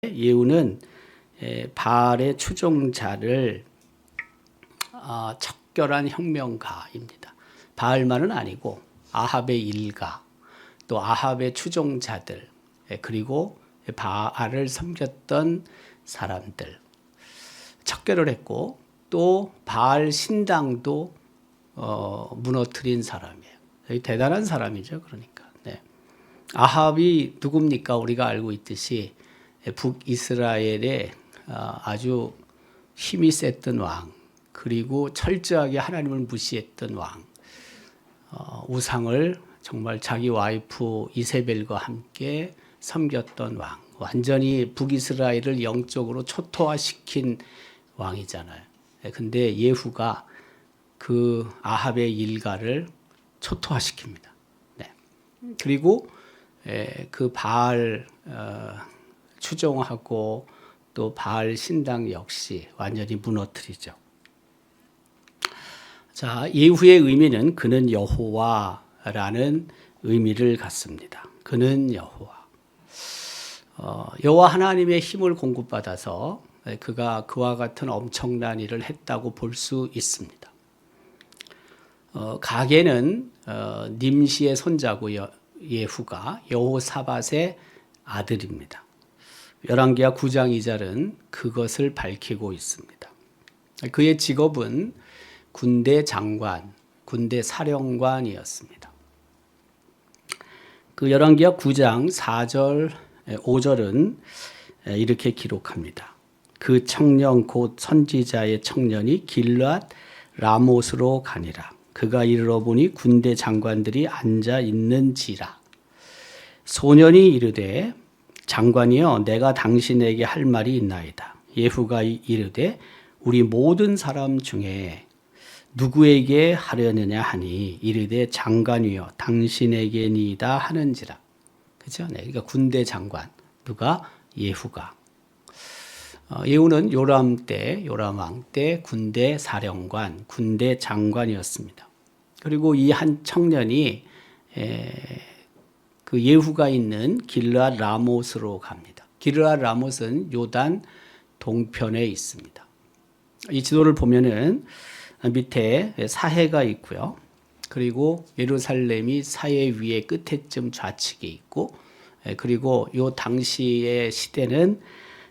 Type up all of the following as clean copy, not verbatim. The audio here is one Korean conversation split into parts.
예후는 바알의 추종자를 척결한 혁명가입니다. 바알만은 아니고 아합의 일가, 또 아합의 추종자들, 그리고 바알을 섬겼던 사람들 척결을 했고, 또 바알 신당도 무너뜨린 사람이에요. 대단한 사람이죠. 그러니까 아합이 누굽니까? 우리가 알고 있듯이 북이스라엘의 아주 힘이 셌던 왕, 그리고 철저하게 하나님을 무시했던 왕, 우상을 정말 자기 와이프 이세벨과 함께 섬겼던 왕, 완전히 북이스라엘을 영적으로 초토화시킨 왕이잖아요. 근데 예후가 그 아합의 일가를 초토화시킵니다. 그리고 그 바알 추종하고 또 바알 신당 역시 완전히 무너뜨리죠. 자, 예후의 의미는 그는 여호와라는 의미를 갖습니다. 그는 여호와. 여호와 하나님의 힘을 공급받아서 그가 그와 같은 엄청난 일을 했다고 볼 수 있습니다. 가게는 님시의 손자고 예후가 여호사밧의 아들입니다. 열왕기하 9장 2절은 그것을 밝히고 있습니다. 그의 직업은 군대 장관, 군대 사령관이었습니다. 그 열왕기하 9장 4절, 5절은 이렇게 기록합니다. 그 청년 곧 선지자의 청년이 길앗 라못으로 가니라. 그가 이르러 보니 군대 장관들이 앉아 있는지라. 소년이 이르되 장관이여 내가 당신에게 할 말이 있나이다. 예후가 이르되 우리 모든 사람 중에 누구에게 하려느냐 하니 이르되 장관이여 당신에게니이다 하는지라. 그죠? 그러니까 군대 장관. 누가? 예후가. 예후는 요람 왕 때 군대 사령관, 군대 장관이었습니다. 그리고 이 한 청년이 그 예후가 있는 길앗 라못으로 갑니다. 길앗 라못은 요단 동편에 있습니다. 이 지도를 보면은 밑에 사해가 있고요. 그리고 예루살렘이 사해 위에 끝에쯤 좌측에 있고, 그리고 요 당시의 시대는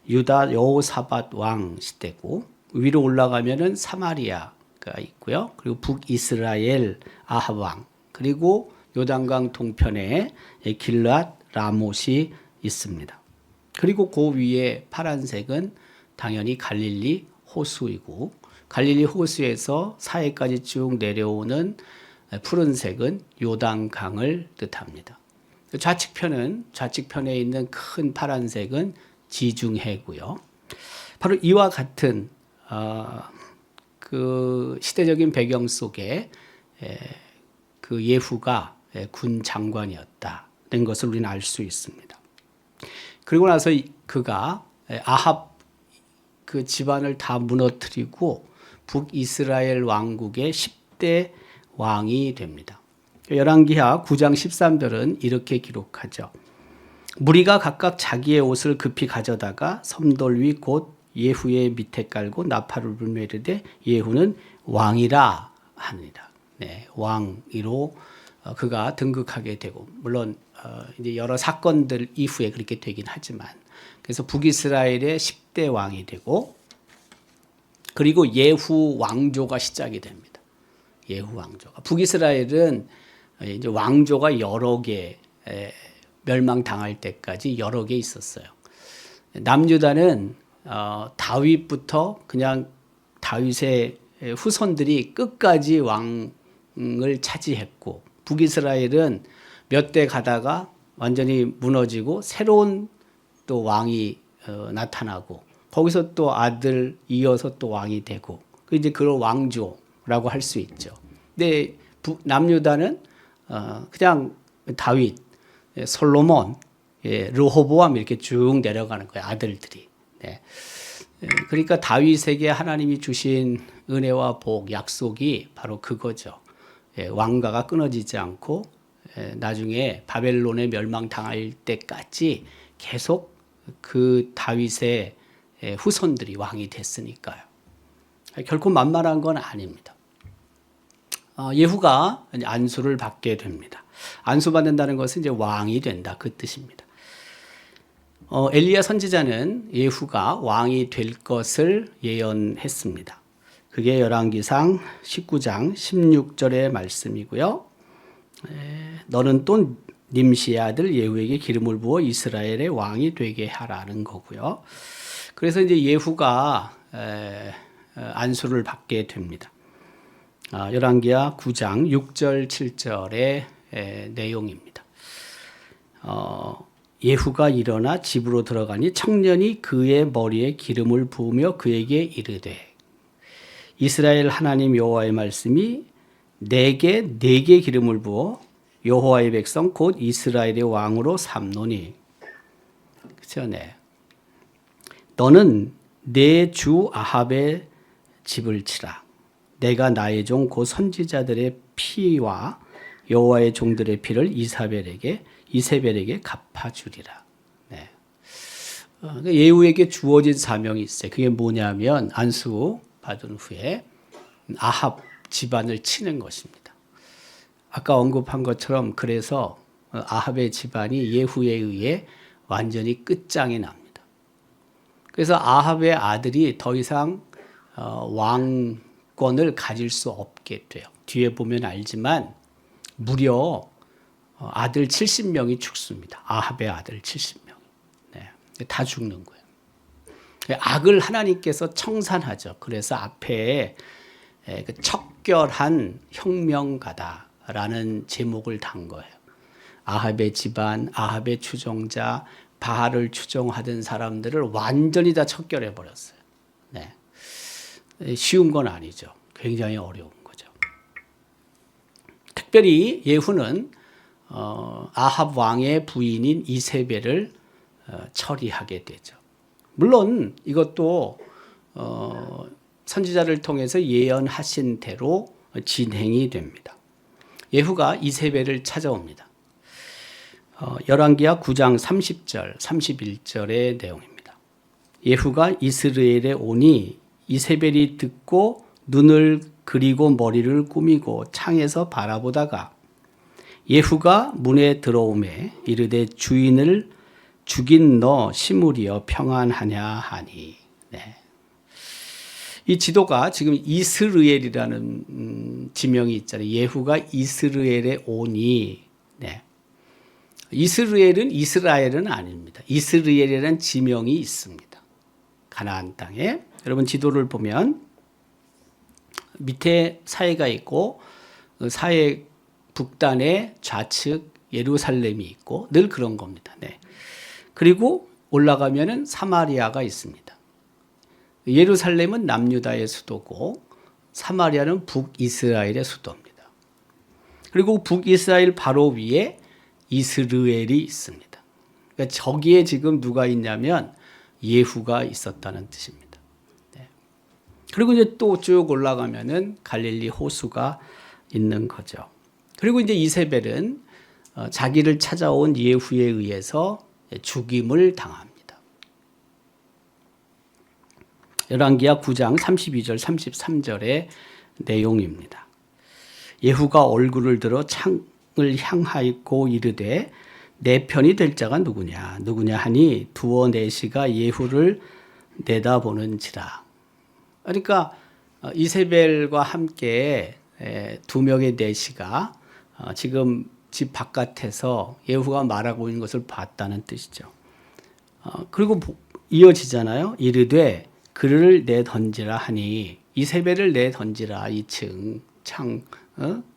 유다 여호사밧 왕 시대고, 위로 올라가면은 사마리아가 있고요. 그리고 북이스라엘 아합 왕, 그리고 요단강 동편에 길앗 라못이 있습니다. 그리고 그 위에 파란색은 당연히 갈릴리 호수이고, 갈릴리 호수에서 사해까지 쭉 내려오는 푸른색은 요단강을 뜻합니다. 좌측편에 있는 큰 파란색은 지중해고요. 바로 이와 같은 그 시대적인 배경 속에 그 예후가 군 장관이었다는 것을 우리는 알 수 있습니다. 그리고 나서 그가 아합 그 집안을 다 무너뜨리고 북이스라엘 왕국의 10대 왕이 됩니다. 열왕기하 9장 13절은 이렇게 기록하죠. 무리가 각각 자기의 옷을 급히 가져다가 섬돌 위 곧 예후의 밑에 깔고 나팔을 불며 이르되 예후는 왕이라 하니라. 왕으로 그가 등극하게 되고, 물론 이제 여러 사건들 이후에 그렇게 되긴 하지만, 그래서 북이스라엘의 10대 왕이 되고, 그리고 예후 왕조가 시작이 됩니다. 예후 왕조가. 북이스라엘은 이제 왕조가 여러 개 멸망당할 때까지 여러 개 있었어요. 남유다는 다윗부터 그냥 다윗의 후손들이 끝까지 왕을 차지했고, 북이스라엘은 몇 대 가다가 완전히 무너지고 새로운 또 왕이 나타나고, 거기서 또 아들 이어서 또 왕이 되고, 이제 그런 왕조라고 할 수 있죠. 근데 남유다는 그냥 다윗, 솔로몬, 르호보암 이렇게 쭉 내려가는 거예요. 아들들이. 그러니까 다윗에게 하나님이 주신 은혜와 복, 약속이 바로 그거죠. 왕가가 끊어지지 않고 나중에 바벨론에 멸망당할 때까지 계속 그 다윗의 후손들이 왕이 됐으니까요. 결코 만만한 건 아닙니다. 예후가 안수를 받게 됩니다. 안수받는다는 것은 이제 왕이 된다 그 뜻입니다. 엘리야 선지자는 예후가 왕이 될 것을 예언했습니다. 그게 열왕기상 19장 16절의 말씀이고요. 너는 또 님시의 아들 예후에게 기름을 부어 이스라엘의 왕이 되게 하라는 거고요. 그래서 이제 예후가 안수를 받게 됩니다. 열왕기하 9장 6절 7절의 내용입니다. 예후가 일어나 집으로 들어가니 청년이 그의 머리에 기름을 부으며 그에게 이르되 이스라엘 하나님 여호와의 말씀이 내게 기름을 부어 여호와의 백성 곧 이스라엘의 왕으로 삼노니. 그렇죠? 네. 너는 내 주 아합의 집을 치라. 내가 나의 종 곧 선지자들의 피와 여호와의 종들의 피를 이세벨에게 갚아주리라. 네. 예후에게 주어진 사명이 있어요. 그게 뭐냐면 안수 받은 후에 아합 집안을 치는 것입니다. 아까 언급한 것처럼 그래서 아합의 집안이 예후에 의해 완전히 끝장이 납니다. 그래서 아합의 아들이 더 이상 왕권을 가질 수 없게 돼요. 뒤에 보면 알지만 무려 아들 70명이 죽습니다. 아합의 아들 70명. 네, 다 죽는 거예요. 악을 하나님께서 청산하죠. 그래서 앞에 척결한 혁명가다라는 제목을 단 거예요. 아합의 집안, 아합의 추종자, 바알을 추종하던 사람들을 완전히 다 척결해 버렸어요. 네. 쉬운 건 아니죠. 굉장히 어려운 거죠. 특별히 예후는 아합 왕의 부인인 이세벨을 처리하게 되죠. 물론 이것도 선지자를 통해서 예언하신 대로 진행이 됩니다. 예후가 이세벨을 찾아옵니다. 열왕기하 9장 30절, 31절의 내용입니다. 예후가 이스라엘에 오니 이세벨이 듣고 눈을 그리고 머리를 꾸미고 창에서 바라보다가 예후가 문에 들어오매 이르되 주인을 죽인 너 시므리여 평안하냐 하니. 네. 이 지도가 지금 이스르엘이라는 지명이 있잖아요. 예후가 이스라엘에 오니. 네. 이스라엘은 아닙니다. 이스라엘이라는 지명이 있습니다. 가나안 땅에. 여러분 지도를 보면 밑에 사해가 있고 사해 북단에 좌측 예루살렘이 있고 늘 그런 겁니다. 네. 그리고 올라가면은 사마리아가 있습니다. 예루살렘은 남유다의 수도고 사마리아는 북이스라엘의 수도입니다. 그리고 북이스라엘 바로 위에 이스라엘이 있습니다. 그러니까 저기에 지금 누가 있냐면 예후가 있었다는 뜻입니다. 네. 그리고 이제 또 쭉 올라가면은 갈릴리 호수가 있는 거죠. 그리고 이제 이세벨은 자기를 찾아온 예후에 의해서 죽임을 당합니다. 열왕기하 9장 32절 33절의 내용입니다. 예후가 얼굴을 들어 창을 향하였고 이르되 내 편이 될 자가 누구냐 하니 두어 내시가 예후를 내다보는지라. 그러니까 이세벨과 함께 두 명의 내시가 지금 집 바깥에서 예후가 말하고 있는 것을 봤다는 뜻이죠. 그리고 이어지잖아요. 이르되 그를 내던지라 하니 이세벨을 내던지라 2층 창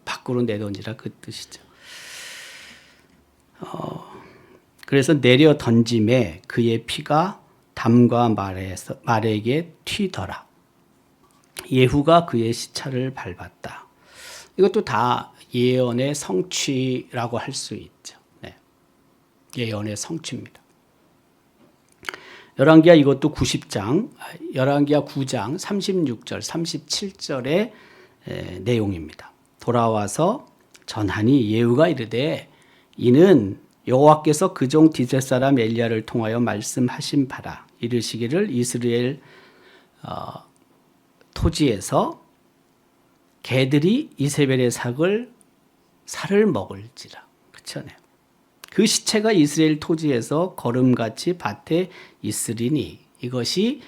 밖으로 내던지라 그 뜻이죠. 그래서 내려 던짐에 그의 피가 담과 말에게 튀더라. 예후가 그의 시차를 밟았다. 이것도 다 예언의 성취라고 할 수 있죠. 네. 예언의 성취입니다. 열왕기하 이것도 90장, 열왕기하 9장 36절, 37절의 내용입니다. 돌아와서 전하니 예후가 이르되 이는 여호와께서 그종 디벳 사람 엘리야를 통하여 말씀하신 바라 이르시기를 이스라엘 토지에서 개들이 이세벨의 살을 먹을지라. 그렇죠? 그 시체가 이스라엘 토지에서 거름같이 밭에 있으리니 이것이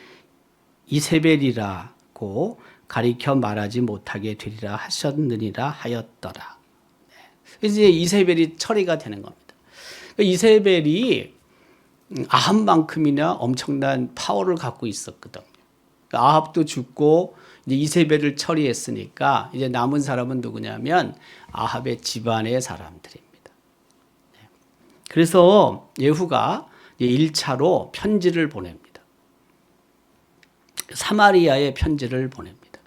이세벨이라고 가리켜 말하지 못하게 되리라 하셨느니라 하였더라. 이제 이세벨이 처리가 되는 겁니다. 이세벨이 아합만큼이나 엄청난 파워를 갖고 있었거든요. 아합도 죽고 이제 이세벨을 처리했으니까 이제 남은 사람은 누구냐면 아합의 집안의 사람들입니다. 그래서 예후가 1차로 편지를 보냅니다. 사마리아에 편지를 보냅니다.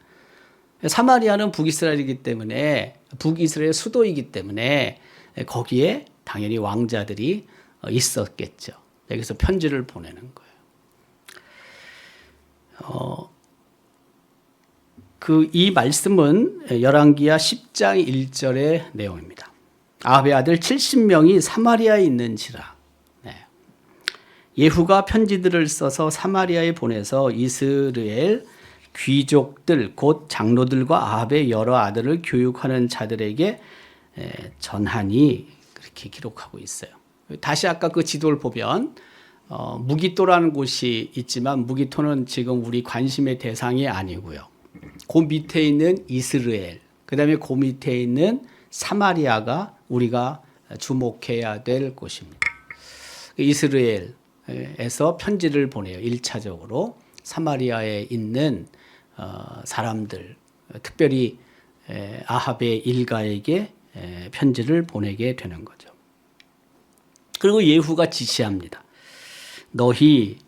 사마리아는 북이스라엘이기 때문에 북이스라엘 수도이기 때문에 거기에 당연히 왕자들이 있었겠죠. 여기서 편지를 보내는 거예요. 이 말씀은 열왕기하 10장 1절의 내용입니다. 아합의 아들 70명이 사마리아에 있는지라. 예후가 편지들을 써서 사마리아에 보내서 이스라엘 귀족들 곧 장로들과 아합의 여러 아들을 교육하는 자들에게 전하니 그렇게 기록하고 있어요. 다시 아까 그 지도를 보면 무기토라는 곳이 있지만 무기토는 지금 우리 관심의 대상이 아니고요. 그 밑에 있는 이스라엘, 그 다음에 그 밑에 있는 사마리아가 우리가 주목해야 될 곳입니다. 이스라엘에서 편지를 보내요. 1차적으로 사마리아에 있는 사람들, 특별히 아합의 일가에게 편지를 보내게 되는 거죠. 그리고 예후가 지시합니다. 너희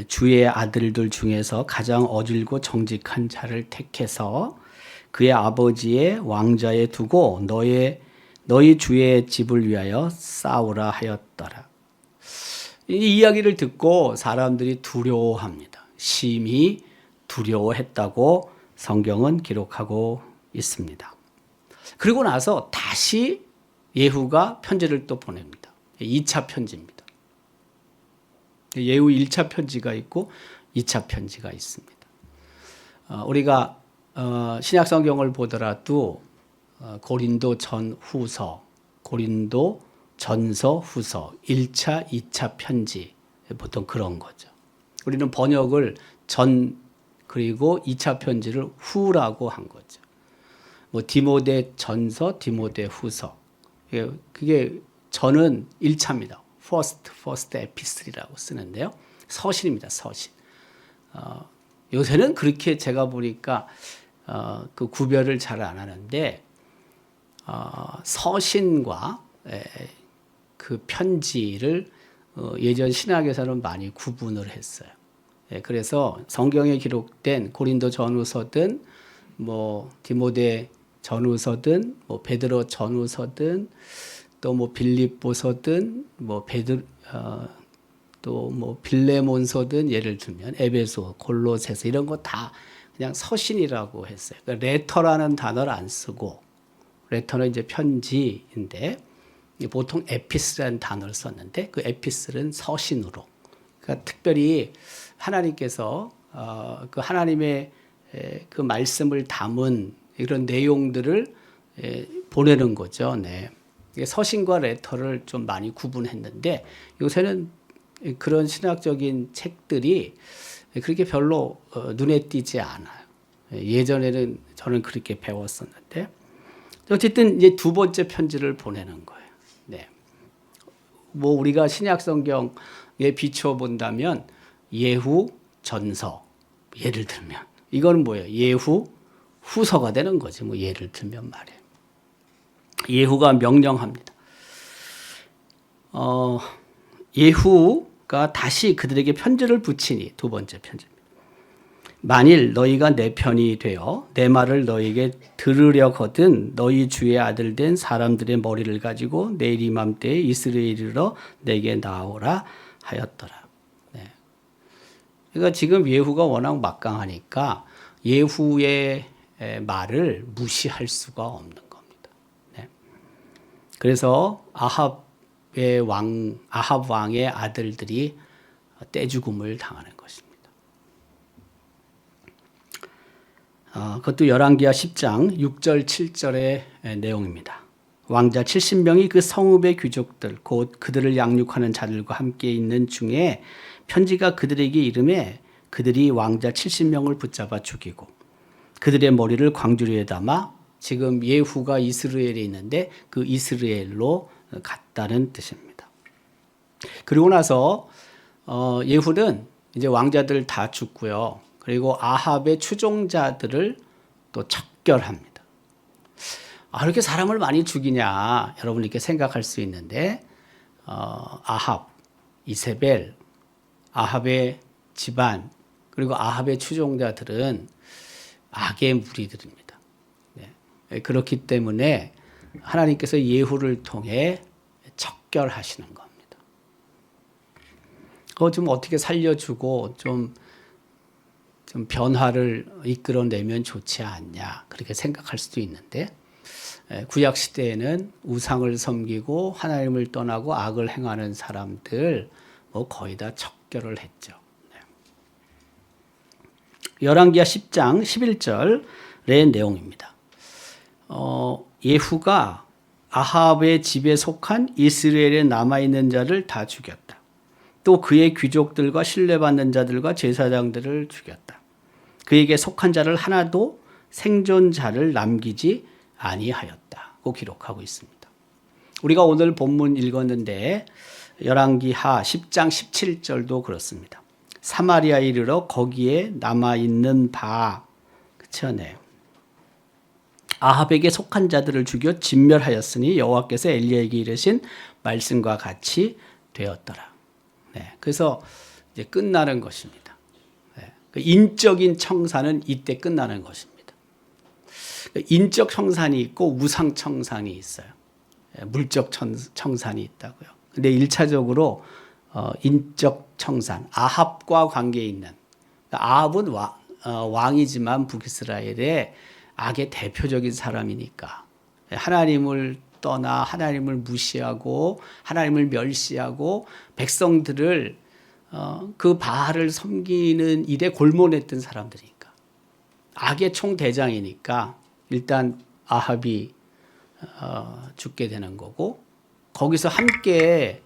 주의 아들들 중에서 가장 어질고 정직한 자를 택해서 그의 아버지의 왕좌에 두고 너희 주의 집을 위하여 싸우라 하였더라. 이 이야기를 듣고 사람들이 두려워합니다. 심히 두려워했다고 성경은 기록하고 있습니다. 그리고 나서 다시 예후가 편지를 또 보냅니다. 2차 편지입니다. 예후 1차 편지가 있고 2차 편지가 있습니다. 우리가 신약 성경을 보더라도 고린도 전후서, 고린도 전서, 후서, 1차, 2차 편지 보통 그런 거죠. 우리는 번역을 전 그리고 2차 편지를 후라고 한 거죠. 뭐 디모데 전서, 디모데 후서. 그게 전은 1차입니다. first epistle이라고 쓰는데요. 서신입니다. 서신. 요새는 그렇게 제가 보니까 그 구별을 잘 안 하는데 서신과 그 편지를 예전 신학에서는 많이 구분을 했어요. 그래서 성경에 기록된 고린도 전후서든 뭐 디모데 전후서든 뭐 베드로 전후서든 또 뭐 빌립보서든 뭐 또 뭐 빌레몬서든 예를 들면 에베소, 골로새서 이런 거 다 그냥 서신이라고 했어요. 그러니까 레터라는 단어를 안 쓰고 레터는 이제 편지인데 보통 에피스라는 단어를 썼는데 그 에피스는 서신으로. 그러니까 특별히 하나님께서 그 하나님의 그 말씀을 담은 이런 내용들을 보내는 거죠. 네. 서신과 레터를 좀 많이 구분했는데 요새는 그런 신학적인 책들이 그렇게 별로 눈에 띄지 않아요. 예전에는 저는 그렇게 배웠었는데 어쨌든 이제 두 번째 편지를 보내는 거예요. 네. 뭐 우리가 신약 성경에 비추어 본다면 예후 전서 예를 들면 이거는 뭐예요? 예후 후서가 되는 거지. 뭐 예를 들면 말이에요. 예후가 명령합니다. 예후가 다시 그들에게 편지를 붙이니 두 번째 편지입니다. 만일 너희가 내 편이 되어 내 말을 너희에게 들으려거든 너희 주의 아들 된 사람들의 머리를 가지고 내일 이맘때에 이스라엘이로 내게 나오라 하였더라. 네. 그러니까 지금 예후가 워낙 막강하니까 예후의 말을 무시할 수가 없는 겁니다. 네. 그래서 아합 아합 왕의 아들들이 떼죽음을 당하는 것입니다. 그것도 열왕기하 10장 6절 7절의 내용입니다. 왕자 70명이 그 성읍의 귀족들 곧 그들을 양육하는 자들과 함께 있는 중에 편지가 그들에게 이르매 그들이 왕자 70명을 붙잡아 죽이고 그들의 머리를 광주리에 담아 지금 예후가 이스라엘에 있는데 그 이스라엘로 갔다는 뜻입니다. 그리고 나서 예후는 이제 왕자들 다 죽고요. 그리고 아합의 추종자들을 또 척결합니다. 이렇게 사람을 많이 죽이냐 여러분 이렇게 생각할 수 있는데 아합, 이세벨, 아합의 집안 그리고 아합의 추종자들은 악의 무리들입니다. 네. 그렇기 때문에 하나님께서 예후를 통해 척결하시는 겁니다. 그거 좀 어떻게 살려주고 좀 변화를 이끌어내면 좋지 않냐 그렇게 생각할 수도 있는데 구약 시대에는 우상을 섬기고 하나님을 떠나고 악을 행하는 사람들 거의 다 척결을 했죠. 열왕기하 10장 11절의 내용입니다. 예후가 아합의 집에 속한 이스라엘에 남아있는 자를 다 죽였다. 또 그의 귀족들과 신뢰받는 자들과 제사장들을 죽였다. 그에게 속한 자를 하나도 생존자를 남기지 아니하였다고 기록하고 있습니다. 우리가 오늘 본문 읽었는데 열왕기하 10장 17절도 그렇습니다. 사마리아에 이르러 거기에 남아있는 바 그쵸? 네. 아합에게 속한 자들을 죽여 진멸하였으니 여호와께서 엘리야에게 이르신 말씀과 같이 되었더라. 네. 그래서 이제 끝나는 것입니다. 네. 인적인 청산은 이때 끝나는 것입니다. 인적 청산이 있고 우상 청산이 있어요. 물적 청산이 있다고요. 근데 1차적으로 인적 청산, 아합과 관계 있는 아합은 왕이지만 북이스라엘의 악의 대표적인 사람이니까 하나님을 떠나 하나님을 무시하고 하나님을 멸시하고 백성들을 그 바알을 섬기는 일에 골몰했던 사람들이니까 악의 총대장이니까 일단 아합이 죽게 되는 거고 거기서 함께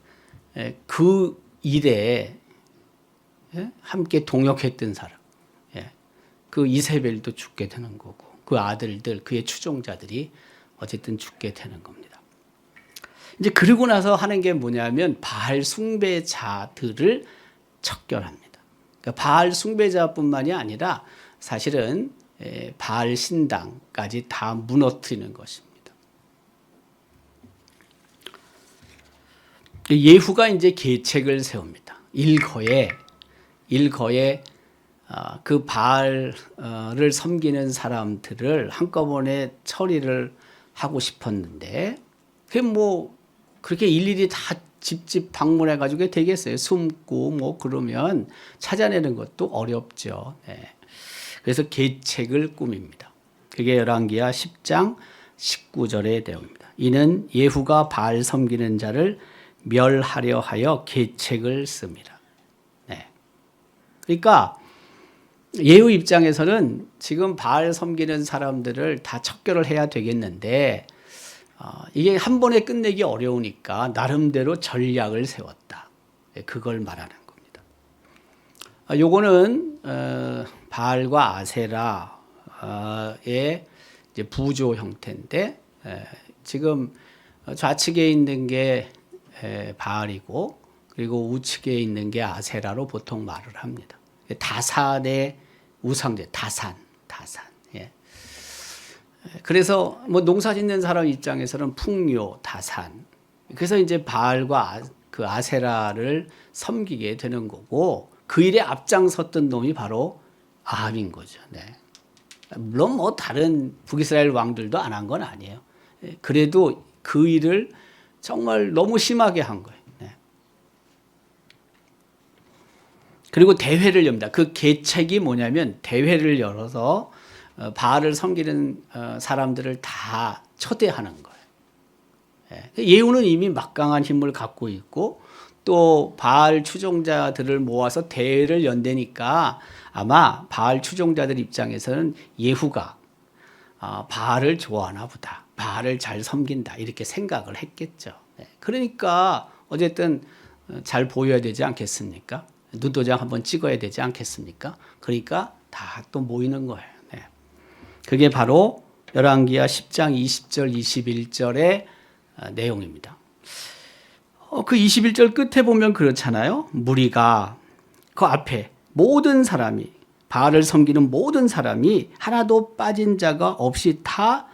그 일에 함께 동역했던 사람 그 이세벨도 죽게 되는 거고 그 아들들 그의 추종자들이 어쨌든 죽게 되는 겁니다. 이제 그러고 나서 하는 게 뭐냐면 바알 숭배자들을 척결합니다. 그러니까 바알 숭배자뿐만이 아니라 사실은 바알 신당까지 다 무너뜨리는 것입니다. 예후가 이제 계책을 세웁니다. 일거에 그 바알을 섬기는 사람들을 한꺼번에 처리를 하고 싶었는데 그게 뭐 그렇게 일일이 다 집집 방문해 가지고 되겠어요. 숨고 그러면 찾아내는 것도 어렵죠. 네. 그래서 계책을 꾸밉니다. 그게 열왕기하 10장 19절의 내용입니다. 이는 예후가 바알 섬기는 자를 멸하려 하여 계책을 씁니다. 네. 그러니까 예후 입장에서는 지금 바알 섬기는 사람들을 다 척결을 해야 되겠는데 이게 한 번에 끝내기 어려우니까 나름대로 전략을 세웠다. 그걸 말하는 겁니다. 요거는 바알과 아세라의 이제 부조 형태인데 지금 좌측에 있는 게 바알이고 그리고 우측에 있는 게 아세라로 보통 말을 합니다. 다산의 우상제, 다산. 예. 그래서 뭐 농사 짓는 사람 입장에서는 풍요, 다산. 그래서 이제 바알과 그 아세라를 섬기게 되는 거고 그 일에 앞장섰던 놈이 바로 아합인 거죠. 네. 물론 뭐 다른 북이스라엘 왕들도 안 한 건 아니에요. 그래도 그 일을 정말 너무 심하게 한 거예요. 네. 그리고 대회를 엽니다. 그 계책이 뭐냐면 대회를 열어서 바알을 섬기는 사람들을 다 초대하는 거예요. 예후는 이미 막강한 힘을 갖고 있고 또 바알 추종자들을 모아서 대회를 연대니까 아마 바알 추종자들 입장에서는 예후가 바알을 좋아하나 보다. 바알을 잘 섬긴다. 이렇게 생각을 했겠죠. 그러니까 어쨌든 잘 보여야 되지 않겠습니까? 눈도장 한번 찍어야 되지 않겠습니까? 그러니까 다 또 모이는 거예요. 그게 바로 열왕기하 10장 20절 21절의 내용입니다. 그 21절 끝에 보면 그렇잖아요. 무리가 그 앞에 모든 사람이 바알을 섬기는 모든 사람이 하나도 빠진 자가 없이 다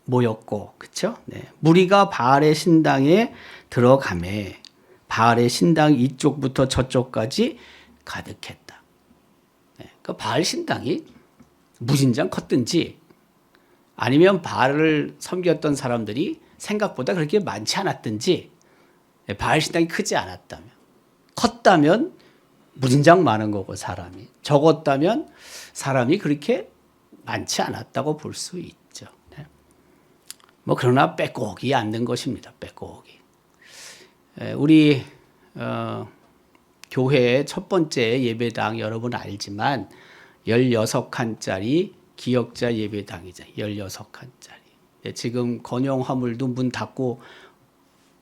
모였고, 그렇죠? 무리가 바알의 신당에 들어가매 바알의 신당 이쪽부터 저쪽까지 가득했다. 그 바알 신당이 무진장 컸든지 아니면 바알을 섬겼던 사람들이 생각보다 그렇게 많지 않았든지 바알 신당이 크지 않았다면, 컸다면 무진장 많은 거고 사람이 적었다면 사람이 그렇게 많지 않았다고 볼 수 있죠. 뭐 그러나 빼곡히 앉는 것입니다. 빼곡히. 우리 교회의 첫 번째 예배당 여러분 알지만 16칸짜리 기역자 예배당이죠. 16칸짜리. 지금 건영 화물도 문 닫고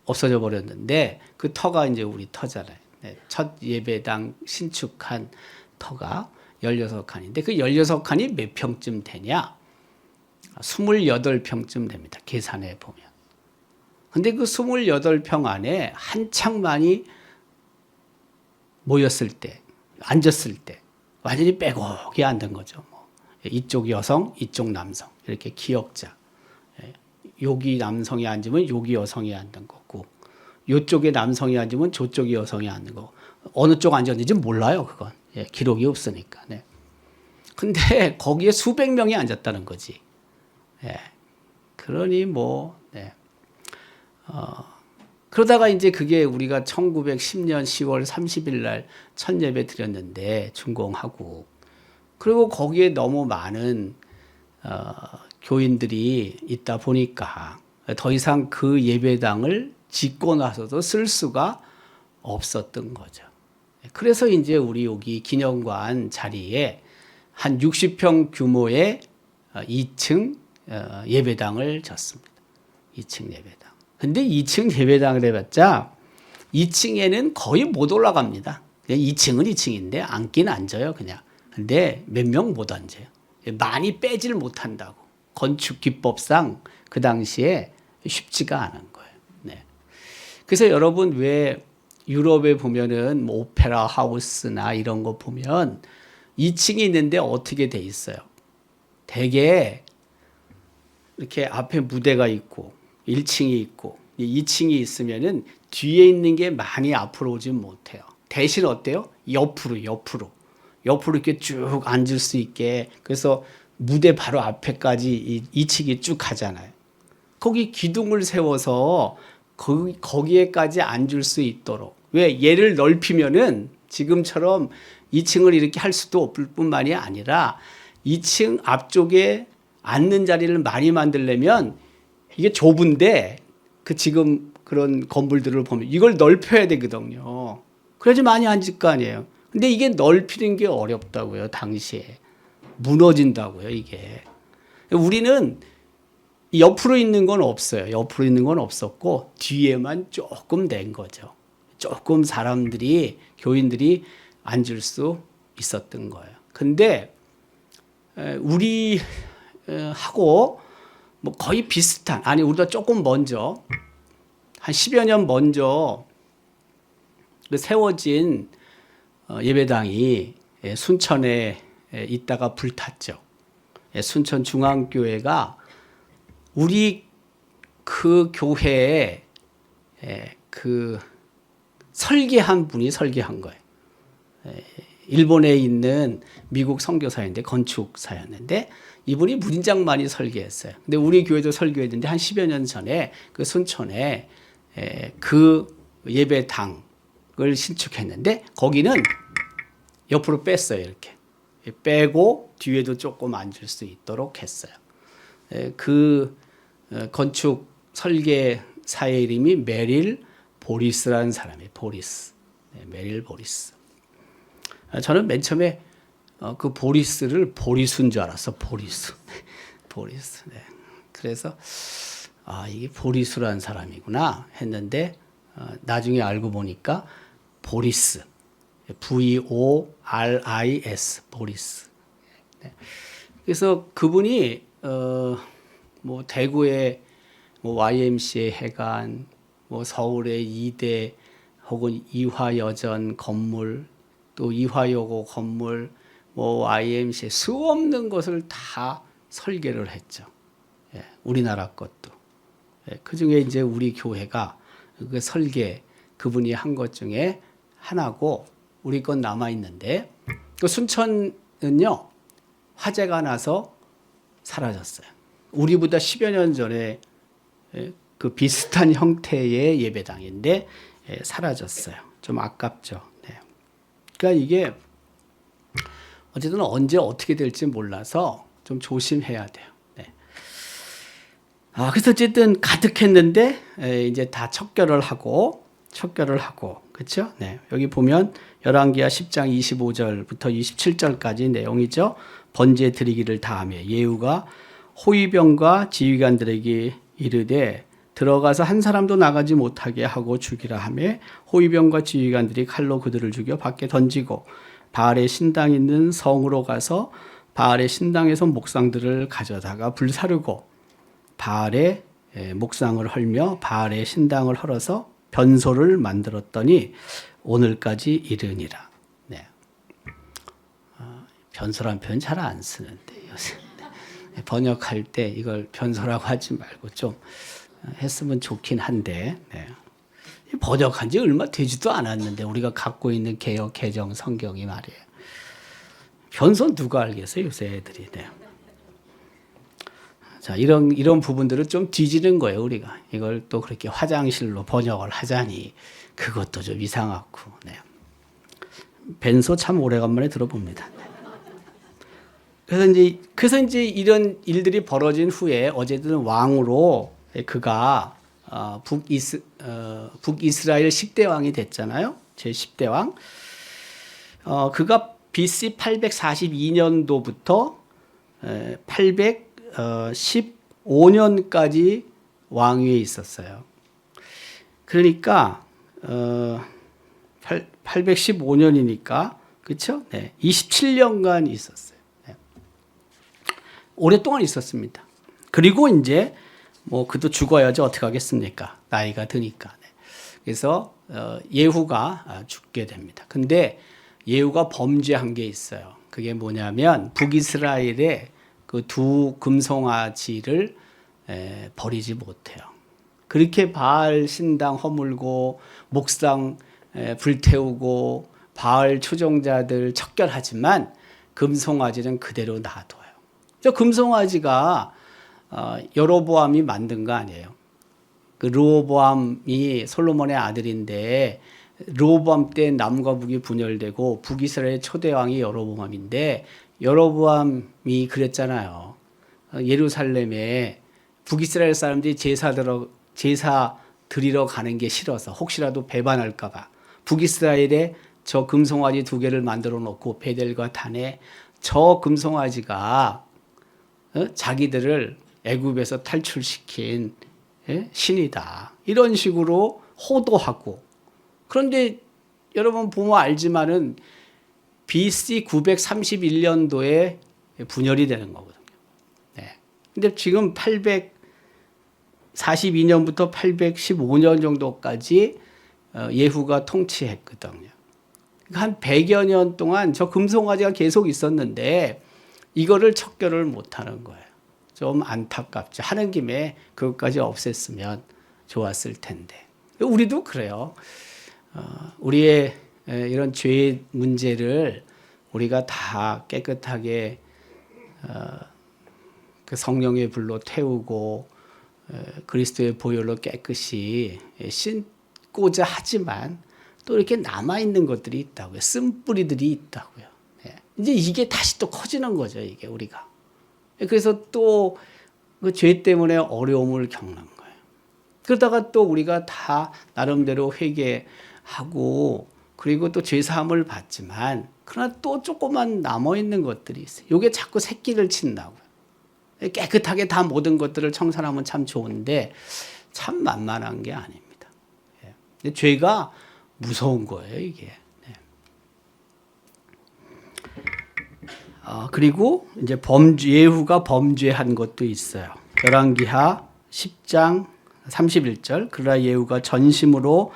없어져 버렸는데 그 터가 이제 우리 터잖아요. 첫 예배당 신축한 터가 16칸인데 그 16칸이 몇 평쯤 되냐? 28평쯤 됩니다. 계산해 보면. 근데 그 28평 안에 한창만이 모였을 때, 앉았을 때 완전히 빼곡히 앉은 거죠. 이쪽 여성, 이쪽 남성 이렇게 기역자. 여기 남성이 앉으면 여기 여성이 앉는 거고 이쪽에 남성이 앉으면 저쪽에 여성이 앉는 거고 어느 쪽 앉았는지 몰라요. 그건 기록이 없으니까. 근데 거기에 수백 명이 앉았다는 거지. 그러니 그러다가 이제 그게 우리가 1910년 10월 30일 날 첫 예배 드렸는데 준공하고 그리고 거기에 너무 많은 교인들이 있다 보니까 더 이상 그 예배당을 짓고 나서도 쓸 수가 없었던 거죠. 그래서 이제 우리 여기 기념관 자리에 한 60평 규모의 2층 예배당을 졌습니다. 2층 예배당. 근데 2층 예배당을 해봤자 2층에는 거의 못 올라갑니다. 2층은 2층인데 앉긴 앉아요, 그냥. 근데 몇 명 못 앉아요. 많이 빼질 못한다고. 건축 기법상 그 당시에 쉽지가 않은 거예요. 그래서 여러분 왜 유럽에 보면은 뭐 오페라 하우스나 이런 거 보면 2층이 있는데 어떻게 돼 있어요? 되게 이렇게 앞에 무대가 있고 1층이 있고 2층이 있으면은 뒤에 있는 게 많이 앞으로 오지 못해요. 대신 어때요? 옆으로 이렇게 쭉 앉을 수 있게 그래서 무대 바로 앞에까지 2층이 쭉 가잖아요. 거기 기둥을 세워서 거기에까지 앉을 수 있도록 왜 얘를 넓히면은 지금처럼 2층을 이렇게 할 수도 없을 뿐만이 아니라 2층 앞쪽에 앉는 자리를 많이 만들려면 이게 좁은데 그 지금 그런 건물들을 보면 이걸 넓혀야 되거든요. 그래야지 많이 앉을 거 아니에요. 근데 이게 넓히는 게 어렵다고요. 당시에. 무너진다고요. 이게. 우리는 옆으로 있는 건 없어요. 옆으로 있는 건 없었고 뒤에만 조금 낸 거죠. 조금 사람들이 교인들이 앉을 수 있었던 거예요. 근데 우리 하고 뭐 거의 비슷한 아니 우리가 조금 먼저 한 10여 년 먼저 세워진 예배당이 순천에 있다가 불탔죠. 순천 중앙교회가 우리 그 교회에 그 설계한 분이 설계한 거예요. 일본에 있는 미국 선교사였는데 건축사였는데 이분이 무진장 많이 설계했어요. 근데 우리 교회도 설계했는데 한 10여 년 전에 그 순천에 그 예배당을 신축했는데 거기는 옆으로 뺐어요. 이렇게 빼고 뒤에도 조금 앉을 수 있도록 했어요. 그 건축 설계사 사의 이름이 메릴 보리스라는 사람이에요. 보리스. 네, 메릴 보리스. 저는 맨 처음에 그 보리스를 보리수인 줄 알았어. 보리수. 보리수. 네. 그래서 이게 보리수라는 사람이구나 했는데 나중에 알고 보니까 보리스. V-O-R-I-S. 보리스. 네. 그래서 그분이 뭐 대구의 뭐 YMCA 해관, 뭐 서울의 이대 혹은 이화여전 건물, 또 이화여고 건물, 뭐 YMCA 수 없는 것을 다 설계를 했죠. 예, 우리나라 것도. 예, 그 중에 이제 우리 교회가 그 설계 그분이 한 것 중에 하나고 우리 건 남아 있는데 그 순천은요 화재가 나서 사라졌어요. 우리보다 10여 년 전에 그 비슷한 형태의 예배당인데 사라졌어요. 좀 아깝죠. 네. 그러니까 이게 어쨌든 언제 어떻게 될지 몰라서 좀 조심해야 돼요. 네. 그래서 어쨌든 가득했는데 이제 다 척결을 하고 그렇죠? 네. 여기 보면 열왕기하 10장 25절부터 27절까지 내용이죠. 번제 드리기를 다하며 예후가 호위병과 지휘관들에게 이르되 들어가서 한 사람도 나가지 못하게 하고 죽이라 하며 호위병과 지휘관들이 칼로 그들을 죽여 밖에 던지고 바알의 신당 있는 성으로 가서 바알의 신당에서 목상들을 가져다가 불사르고 바알의 목상을 헐며 바알의 신당을 헐어서 변소를 만들었더니 오늘까지 이르니라. 네. 변소란 표현 잘 안 쓰는데 요새 번역할 때 이걸 변소라고 하지 말고 좀 했으면 좋긴 한데 네. 번역한 지 얼마 되지도 않았는데 우리가 갖고 있는 개역 개정 성경이 말이에요. 변소 누가 알겠어요 요새 애들이. 네. 자 이런 부분들을 좀 뒤지는 거예요 우리가. 이걸 또 그렇게 화장실로 번역을 하자니 그것도 좀 이상하고. 네. 변소 참 오래간만에 들어봅니다. 그래서 이제 이런 일들이 벌어진 후에 어쨌든 왕으로 그가 북이스라엘 10대 왕이 됐잖아요. 제 10대 왕. 그가 BC 842년도부터 815년까지 왕위에 있었어요. 그러니까 815년이니까 그렇죠? 네, 27년간 있었어요. 네. 오랫동안 있었습니다. 그리고 이제 뭐 그도 죽어야지 어떻게 하겠습니까? 나이가 드니까. 네. 그래서 예후가 죽게 됩니다. 근데 예후가 범죄한 게 있어요. 그게 뭐냐면 북이스라엘의 그 두 금송아지를 버리지 못해요. 그렇게 바알 신당 허물고 목상 불태우고 바알 추종자들 척결하지만 금송아지는 그대로 놔둬요. 저 금송아지가 여로보암이 만든 거 아니에요. 그 르호보암이 솔로몬의 아들인데 르호보암 때 남과 북이 분열되고 북이스라엘 초대왕이 여로보암인데 여로보암이 그랬잖아요. 예루살렘에 북이스라엘 사람들이 제사 드리러 가는 게 싫어서 혹시라도 배반할까 봐 북이스라엘에 저 금송아지 2개를 만들어 놓고 베델과 단에 저 금송아지가 자기들을 애굽에서 탈출시킨 신이다. 이런 식으로 호도하고. 그런데 여러분 보면 알지만은 BC 931년도에 분열이 되는 거거든요. 네. 근데 지금 842년부터 815년 정도까지 예후가 통치했거든요. 한 100여 년 동안 저 금송아지가 계속 있었는데 이거를 척결을 못하는 거예요. 좀 안타깝죠. 하는 김에 그것까지 없앴으면 좋았을 텐데. 우리도 그래요. 우리의 이런 죄의 문제를 우리가 다 깨끗하게 그 성령의 불로 태우고 그리스도의 보혈로 깨끗이 씻고자 하지만 또 이렇게 남아있는 것들이 있다고요. 쓴뿌리들이 있다고요. 이제 이게 다시 또 커지는 거죠. 이게 우리가. 그래서 또 그 죄 때문에 어려움을 겪는 거예요. 그러다가 또 우리가 다 나름대로 회개하고 그리고 또 죄사함을 받지만 그러나 또 조금만 남아있는 것들이 있어요. 이게 자꾸 새끼를 친다고요. 깨끗하게 다 모든 것들을 청산하면 참 좋은데 참 만만한 게 아닙니다. 근데 죄가 무서운 거예요, 이게. 그리고 이제 예후가 범죄한 것도 있어요. 열왕기하 10장 31절. 그러나 예후가 전심으로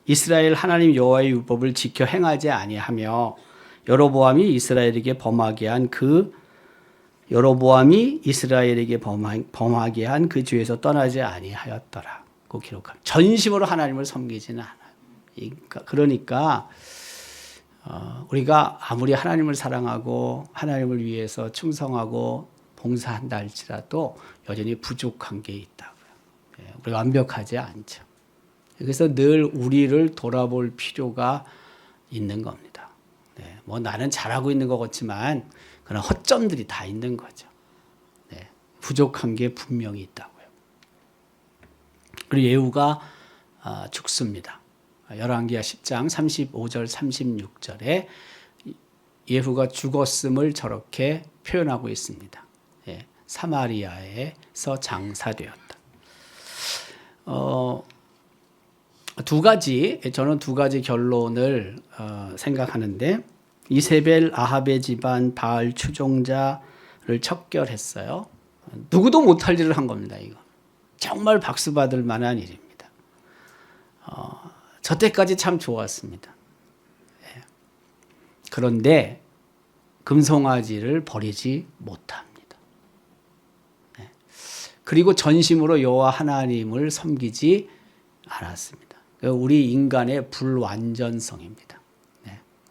이스라엘 하나님 여호와의 율법을 지켜 행하지 아니하며 여로보암이 이스라엘에게 범하게 한 그 죄에서 떠나지 아니하였더라고 기록합니다. 전심으로 하나님을 섬기지는 않아요. 그러니까 우리가 아무리 하나님을 사랑하고 하나님을 위해서 충성하고 봉사한다 할지라도 여전히 부족한 게 있다고요. 우리가 완벽하지 않죠. 그래서 늘 우리를 돌아볼 필요가 있는 겁니다. 뭐 나는 잘하고 있는 것 같지만 그런 허점들이 다 있는 거죠. 부족한 게 분명히 있다고요. 그리고 예후가 죽습니다. 열왕기하 10장 35절 36절에 예후가 죽었음을 저렇게 표현하고 있습니다. 사마리아에서 장사되었다. 저는 두 가지 결론을 생각하는데 이세벨 아합의 집안 바알 추종자를 척결했어요. 누구도 못할 일을 한 겁니다. 이거 정말 박수 받을 만한 일입니다. 저 때까지 참 좋았습니다. 그런데 금송아지를 버리지 못합니다. 그리고 전심으로 여호와 하나님을 섬기지 않았습니다. 우리 인간의 불완전성입니다.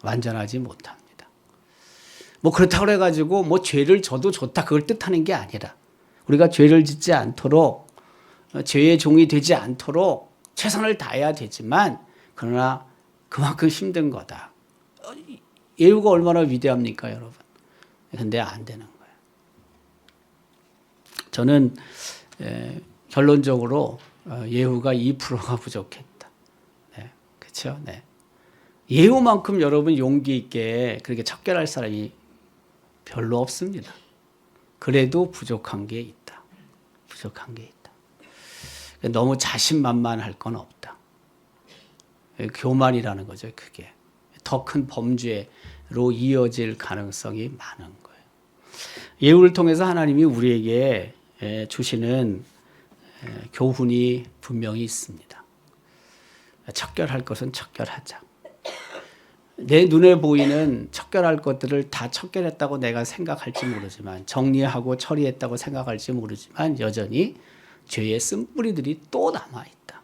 완전하지 못합니다. 뭐 그렇다고 해가지고 뭐 죄를 져도 좋다 그걸 뜻하는 게 아니라 우리가 죄를 짓지 않도록 죄의 종이 되지 않도록 최선을 다해야 되지만 그러나 그만큼 힘든 거다. 예후가 얼마나 위대합니까, 여러분? 근데 안 되는 거예요. 저는 결론적으로 예후가 2%가 부족했다. 그렇죠? 예후만큼 여러분 용기 있게 그렇게 척결할 사람이 별로 없습니다. 그래도 부족한 게 있다. 부족한 게 있다. 너무 자신만만할 건 없다. 교만이라는 거죠, 그게. 더 큰 범죄로 이어질 가능성이 많은 거예요. 예후를 통해서 하나님이 우리에게 주시는 교훈이 분명히 있습니다. 척결할 것은 척결하자. 내 눈에 보이는 척결할 것들을 다 척결했다고 내가 생각할지 모르지만 정리하고 처리했다고 생각할지 모르지만 여전히 죄의 쓴뿌리들이 또 남아있다.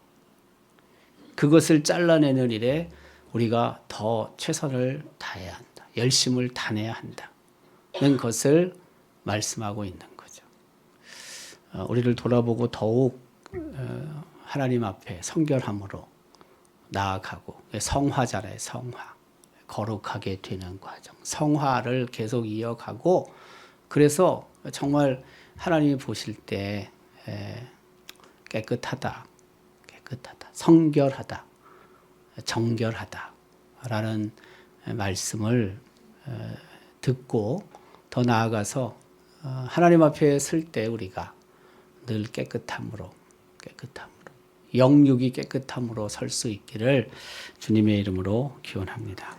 그것을 잘라내는 일에 우리가 더 최선을 다해야 한다. 열심을 다해야 한다는 것을 말씀하고 있는 거죠. 우리를 돌아보고 더욱 하나님 앞에 성결함으로 나아가고 성화잖아요. 성화. 거룩하게 되는 과정. 성화를 계속 이어가고 그래서 정말 하나님이 보실 때 깨끗하다. 성결하다. 정결하다라는 말씀을 듣고 더 나아가서 하나님 앞에 설 때 우리가 늘 깨끗함으로 영육이 깨끗함으로 설 수 있기를 주님의 이름으로 기원합니다.